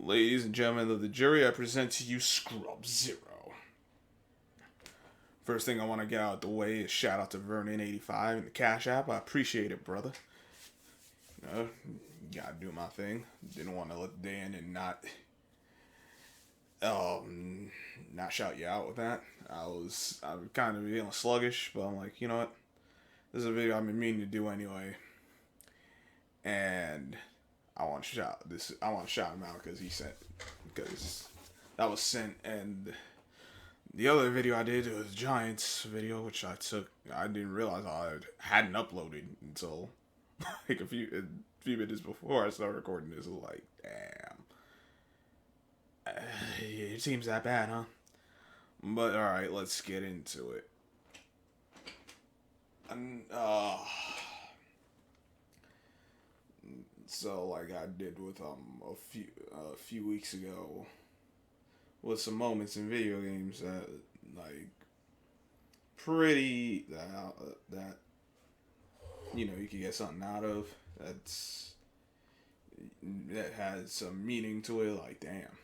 Ladies and gentlemen of the jury, I present to you Scrub Zero. First thing I want to get out the way is shout out to Vernon85 and the Cash App. I appreciate it, brother. Gotta do my thing. Didn't want to let the day end and not shout you out with that. I was kind of feeling sluggish, but I'm like, you know what? This is a video I've been meaning to do anyway, and I want to shout him out because that was sent. And the other video I did was Giants video, which I didn't realize I hadn't uploaded until like a few minutes before I started recording this. I was like, damn, it seems that bad, huh? But all right, let's get into it. So like I did with a few weeks ago, with some moments in video games that like pretty that you can get something out of that has some meaning to it. Like damn,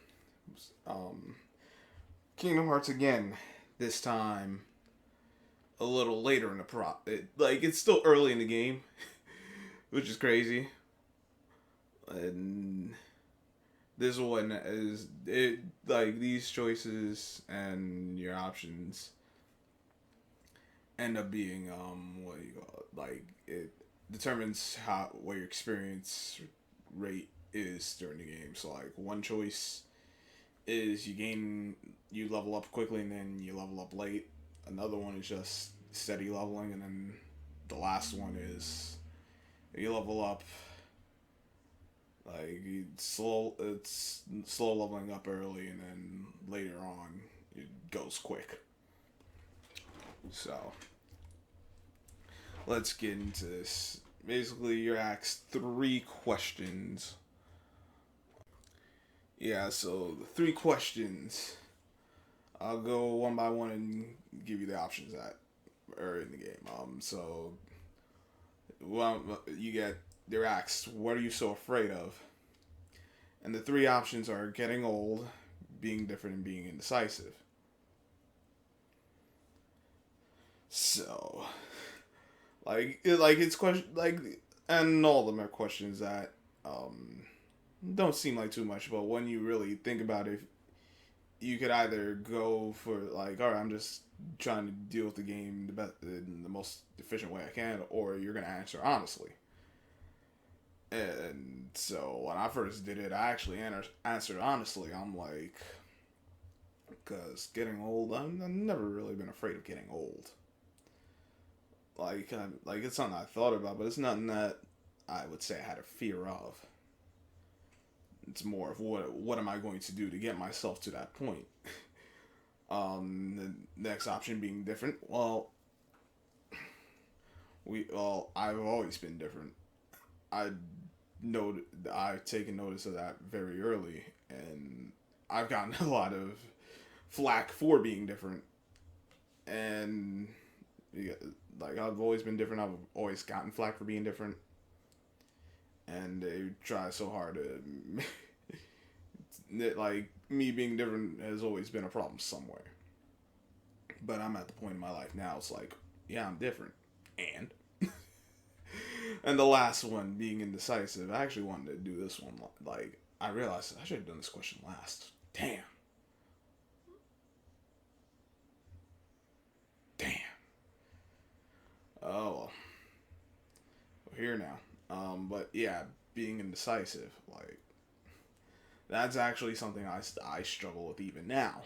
Kingdom Hearts again. This time a little later in the it's still early in the game, which is crazy. And this one is it like these choices and your options end up being what you call it, like it determines what your experience rate is during the game. So like one choice is you level up quickly and then you level up late. Another one is just steady leveling, and then the last one is you level up like it's slow leveling up early, and then later on it goes quick. So let's get into this. Basically, you're asked 3 questions. Yeah, so the 3 questions, I'll go one by one and give you the options that are in the game. They're asked, what are you so afraid of? And the 3 options are getting old, being different, and being indecisive. So, it's question and all of them are questions that don't seem like too much, but when you really think about it, you could either go for like, all right, I'm just trying to deal with the game in the most efficient way I can, or you're gonna answer honestly. And so when I first did it, I actually answered honestly. I'm like, because getting old, I've never really been afraid of getting old. Like it's something I thought about, but it's nothing that I would say I had a fear of. It's more of what am I going to do to get myself to that point. The next option being different. I've always been different. I've taken notice of that very early, and I've gotten a lot of flack for being different. And like I've always been different. I've always gotten flack for being different, and they try so hard to like me being different has always been a problem somewhere. But I'm at the point in my life now. It's like, yeah, I'm different, and. And the last one, being indecisive. I actually wanted to do this one. Like, I realized I should have done this question last. Damn. Oh, well. We're here now. But yeah, being indecisive. Like, that's actually something I struggle with even now.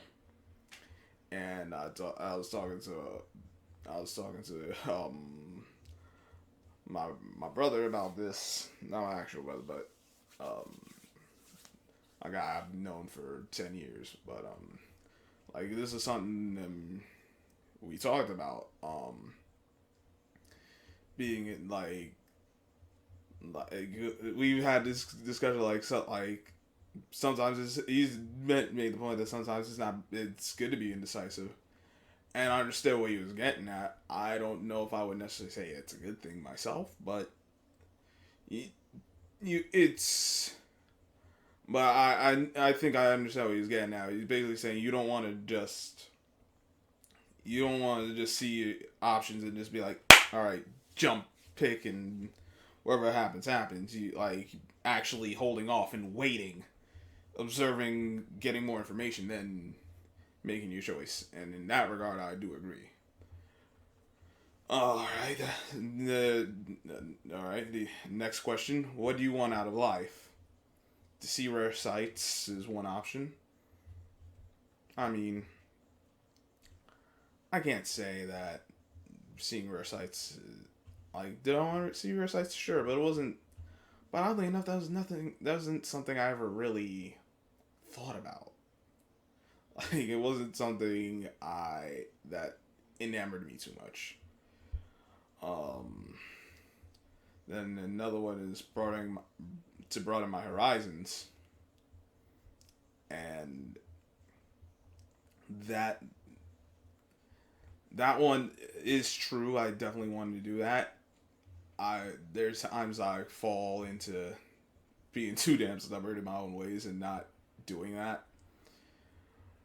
And I was talking to my brother about this. Not my actual brother, but a guy I've known for 10 years. But like this is something we talked about. Being like we've had this discussion like sometimes he's made the point that sometimes it's good to be indecisive. And I understand what he was getting at. I don't know if I would necessarily say it's a good thing myself, but it's But I think I understand what he's getting at. He's basically saying you don't want to just see options and just be like, all right, jump, pick, and whatever happens, happens. You like actually holding off and waiting, observing, getting more information, then making your choice. And in that regard, I do agree. All right, the next question: what do you want out of life? To see rare sights is one option. I mean, I can't say that seeing rare sights. Like, did I want to see rare sights? Sure, but it wasn't. But oddly enough, that was nothing. That wasn't something I ever really thought about. Like, it wasn't something I that enamored me too much. Um, then another one is broaden my horizons, and that that one is true. I definitely wanted to do that. There's times I fall into being too damn stubborn in my own ways and not doing that.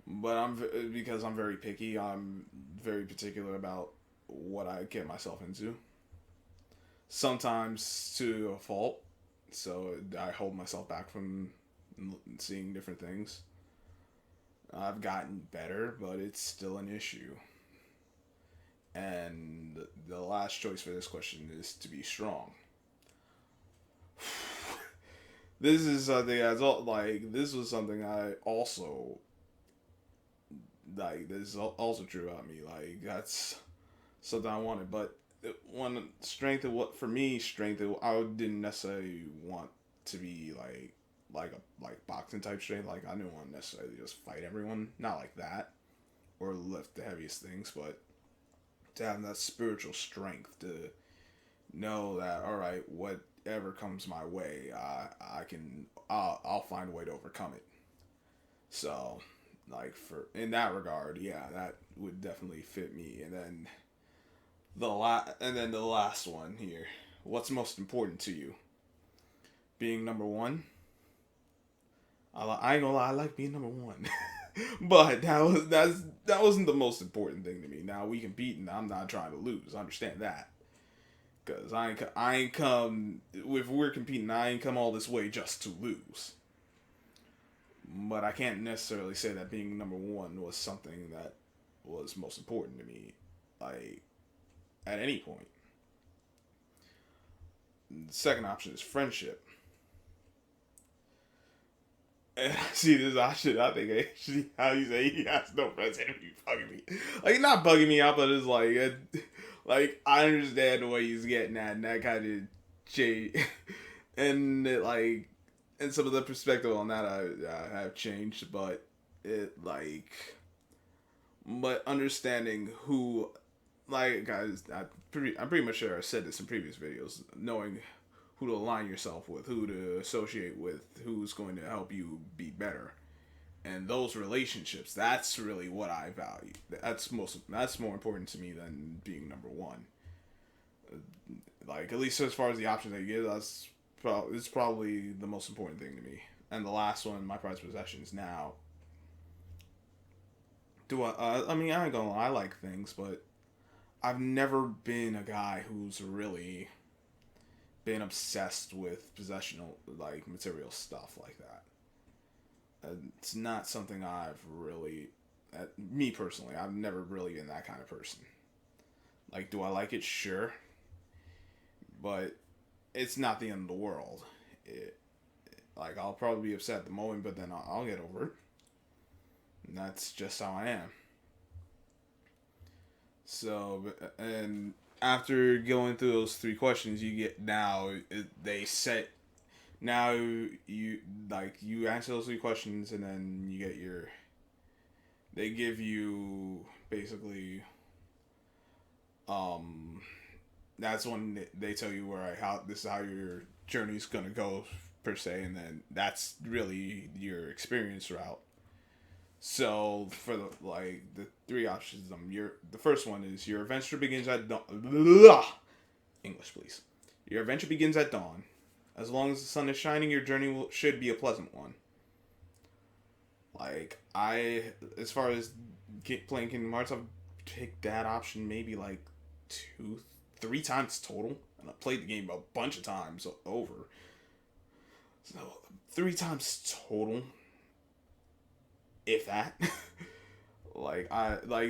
But because I'm very picky. I'm very particular about what I get myself into. Sometimes to a fault, so I hold myself back from seeing different things. I've gotten better, but it's still an issue. And the last choice for this question is to be strong. This is something this was something I also like. This is also true about me. Like, that's something I wanted, but one strength of what for me strength I didn't necessarily want to be like boxing type strength. Like, I didn't want to necessarily just fight everyone, not like that, or lift the heaviest things, but to have that spiritual strength to know that, all right, whatever comes my way, I'll find a way to overcome it. So, like, for in that regard, yeah, that would definitely fit me. And then the last one here, what's most important to you? Being number one. I ain't gonna lie, I like being number one. But that wasn't the most important thing to me. Now we compete, and I'm not trying to lose. I understand that, because I ain't come if we're competing. I ain't come all this way just to lose. But I can't necessarily say that being number one was something that was most important to me, like, at any point. The second option is friendship. And see this option, I think actually how you say he has no friends and he bugging me. Like, not bugging me out, but it's like I understand the way he's getting at, and that kind of change, and and some of the perspective on that I have changed, but but understanding who, like, guys, I'm pretty much sure I said this in previous videos, knowing who to align yourself with, who to associate with, who's going to help you be better. And those relationships, that's really what I value. That's more important to me than being number one. Like, at least as far as the options they give, it's probably the most important thing to me. And the last one, my prized possessions. Now, I mean, I ain't gonna lie, I like things, but I've never been a guy who's really been obsessed with possessional, like, material stuff like that. It's not something I've really, me personally, I've never really been that kind of person. Like, do I like it? Sure, but it's not the end of the world. Like, I'll probably be upset at the moment, but then I'll get over it. And that's just how I am. So, and after going through those three questions, you get they set now you answer those three questions, and then you get they give you basically that's when they tell you, all right, how this is how your journey's gonna go per se, and then that's really your experience route. So for the three options, the first one is your adventure begins at dawn. English, please. Your adventure begins at dawn. As long as the sun is shining, your journey should be a pleasant one. Like as far as playing Kingdom Hearts, I've picked that option maybe like 3 times total, and I played the game a bunch of times over. So 3 times total, if that.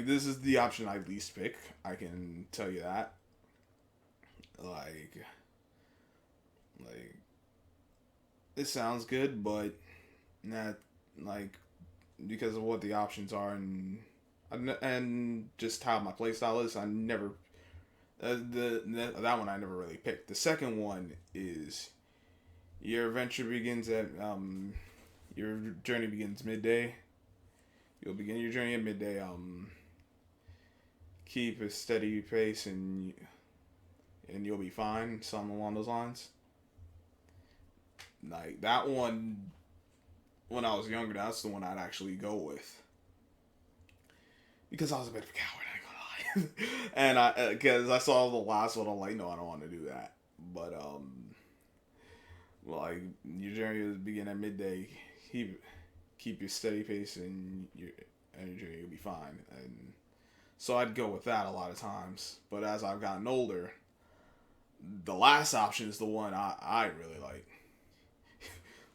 This is the option I least pick. I can tell you that. Like like it sounds good, but not like because of what the options are and just how my playstyle is. I never that one I never really picked. The second one is your adventure begins at your journey begins midday. You'll begin your journey at midday. Keep a steady pace and you'll be fine. Something along those lines. Like that one, when I was younger, that's the one I'd actually go with because I was a bit of a coward. I ain't gonna lie, and because I saw the last one, I'm like, no, I don't want to do that. But like your journey will begin at midday. Keep your steady pace and your journey will be fine. And so I'd go with that a lot of times. But as I've gotten older, the last option is the one I really like.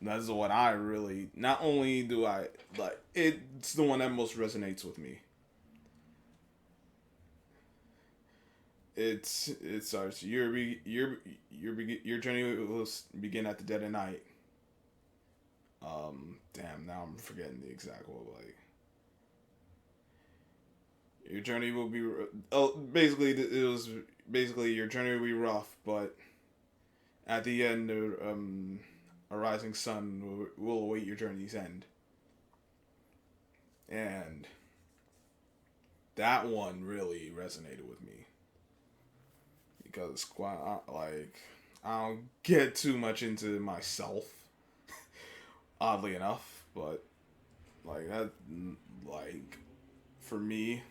That's the one I really. Not only do I like, it's the one that most resonates with me. It starts your journey will begin at the dead of night. Damn, now I'm forgetting the exact one. Like your journey will be. Oh, basically it was basically your journey will be rough, but at the end, a rising sun will await your journey's end. And that one really resonated with me because like I don't get too much into myself, oddly enough, but like that, like for me,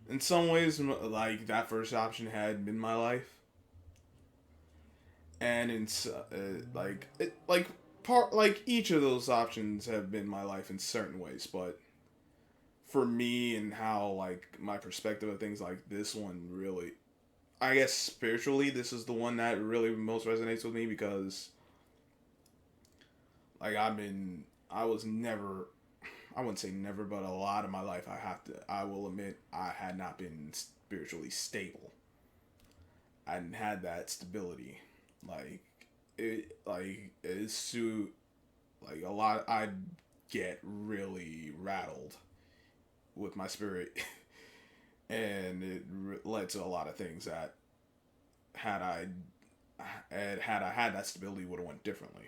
in some ways, like that first option had been my life, and in like part like each of those options have been my life in certain ways, but for me and how like my perspective of things, like this one really, I guess spiritually, this is the one that really most resonates with me because like I was never, I wouldn't say never, but a lot of my life I will admit I had not been spiritually stable. I hadn't had that stability. Like it's too, like a lot, I'd get really rattled with my spirit, and led to a lot of things that had I had I had that stability would have went differently.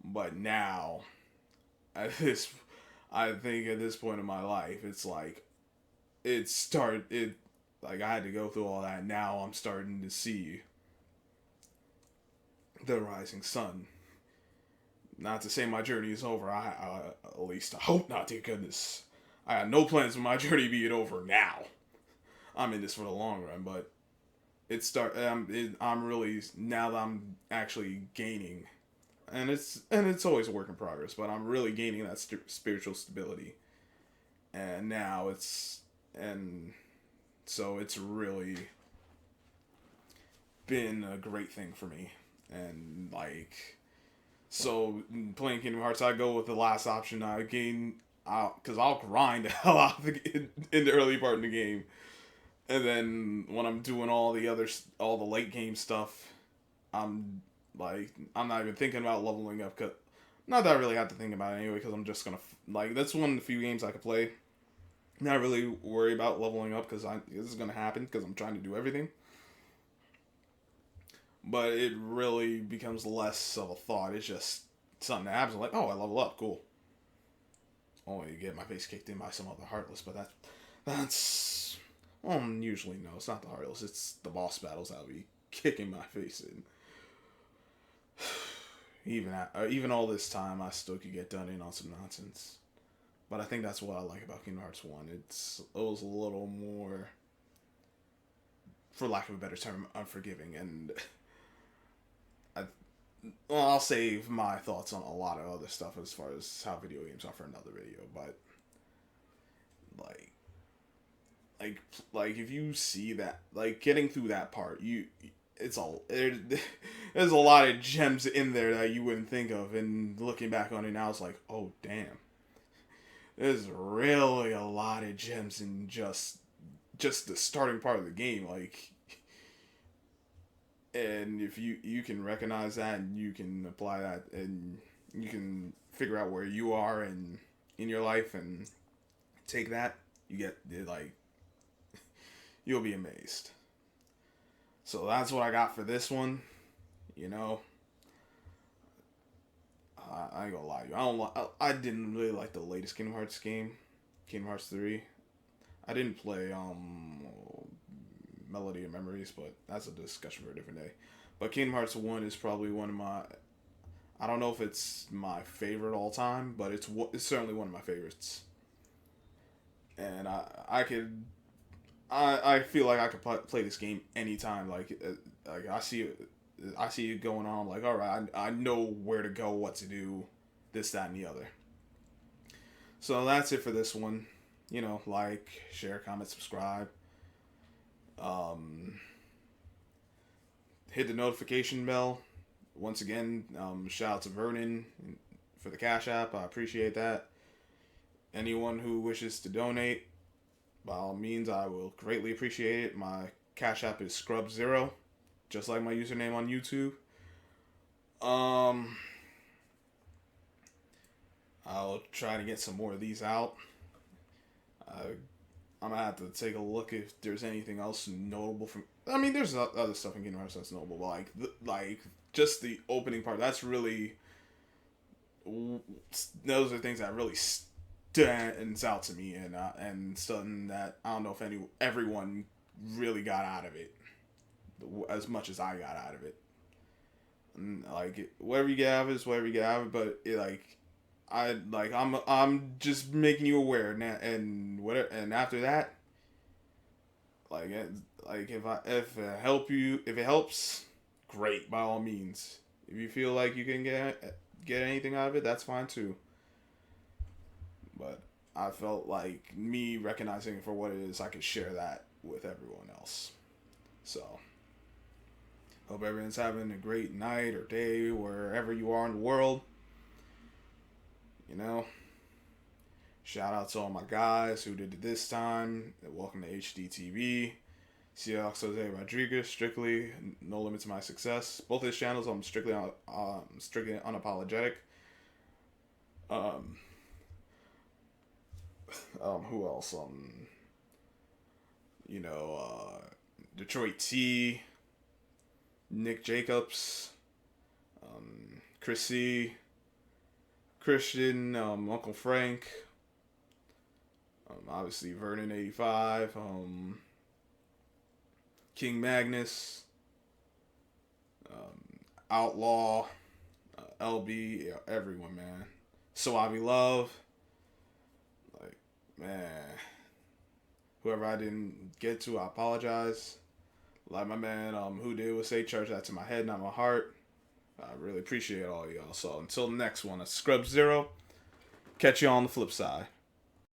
But now, at this, I think at this point in my life, it's like it like I had to go through all that. Now I'm starting to see the rising sun. Not to say my journey is over. I at least I hope not. Dear goodness, I had no plans for my journey being over now. I'm in this for the long run, but I'm really, now that I'm actually gaining, and it's always a work in progress, but I'm really gaining that spiritual stability, and now and so it's really been a great thing for me, and like so playing Kingdom Hearts, I go with the last option. I gain out because I'll grind the hell out of in the early part of the game. And then when I'm doing all the late game stuff, I'm I'm not even thinking about leveling up. Cause not that I really have to think about it anyway, because I'm just gonna like that's one of the few games I could play. Not really worry about leveling up because this is gonna happen because I'm trying to do everything. But it really becomes less of a thought. It's just something that happens. I'm like, oh, I level up, cool. Only to get my face kicked in by some other Heartless, but that's well, usually no, it's not the Heartless. It's the boss battles that'll be kicking my face in. Even all this time, I still could get done in on some nonsense. But I think that's what I like about Kingdom Hearts 1. It was a little more, for lack of a better term, unforgiving, and well, I'll save my thoughts on a lot of other stuff as far as how video games are for another video. But like, like, like if you see that, like getting through that part, there's a lot of gems in there that you wouldn't think of. And looking back on it now, it's like, oh damn, there's really a lot of gems in just the starting part of the game. Like, and if you can recognize that and you can apply that and you can figure out where you are in your life and take that, you get like you'll be amazed. So that's what I got for this one. You know, I ain't gonna lie to you. I didn't really like the latest Kingdom Hearts game, Kingdom Hearts 3. I didn't play Melody of Memories, but that's a discussion for a different day. But Kingdom Hearts 1 is probably one of my, I don't know if it's my favorite all time, but it's certainly one of my favorites. And I feel like I could play this game anytime. Like I see it going on. I'm like, all right, I know where to go, what to do, this, that, and the other. So that's it for this one. You know, like, share, comment, subscribe. Um, Hit the notification bell. Once again, shout out to Vernon for the Cash App. I appreciate that. Anyone who wishes to donate, by all means, I will greatly appreciate it. My Cash App is Scrub0, just like my username on YouTube. I'll try to get some more of these out. I'm gonna have to take a look if there's anything else notable from. I mean, there's other stuff in Kingdom Hearts that's notable, but like just the opening part. That's really those are things that really stands out to me, and something that I don't know if everyone really got out of it as much as I got out of it. And like whatever you get out of it is whatever you get out of it, but I'm just making you aware now, and whatever. And after that, like if it helps, great, by all means. If you feel like you can get anything out of it, that's fine too. But I felt like me recognizing it for what it is, I could share that with everyone else. So hope everyone's having a great night or day wherever you are in the world. You know, shout out to all my guys who did it this time. Welcome to HDTV. Seahawks Jose Rodriguez, Strictly No Limit to My Success. Both his channels, I'm strictly unapologetic. Who else? Detroit T, Nick Jacobs, Chris C, Christian, Uncle Frank, obviously Vernon 85, King Magnus, Outlaw, LB, yeah, everyone, man. Suave Love, like, man, whoever I didn't get to, I apologize. Like my man, who did was say, charge that to my head, not my heart. I really appreciate all y'all. So until the next one, a Scrub0. Catch you on the flip side.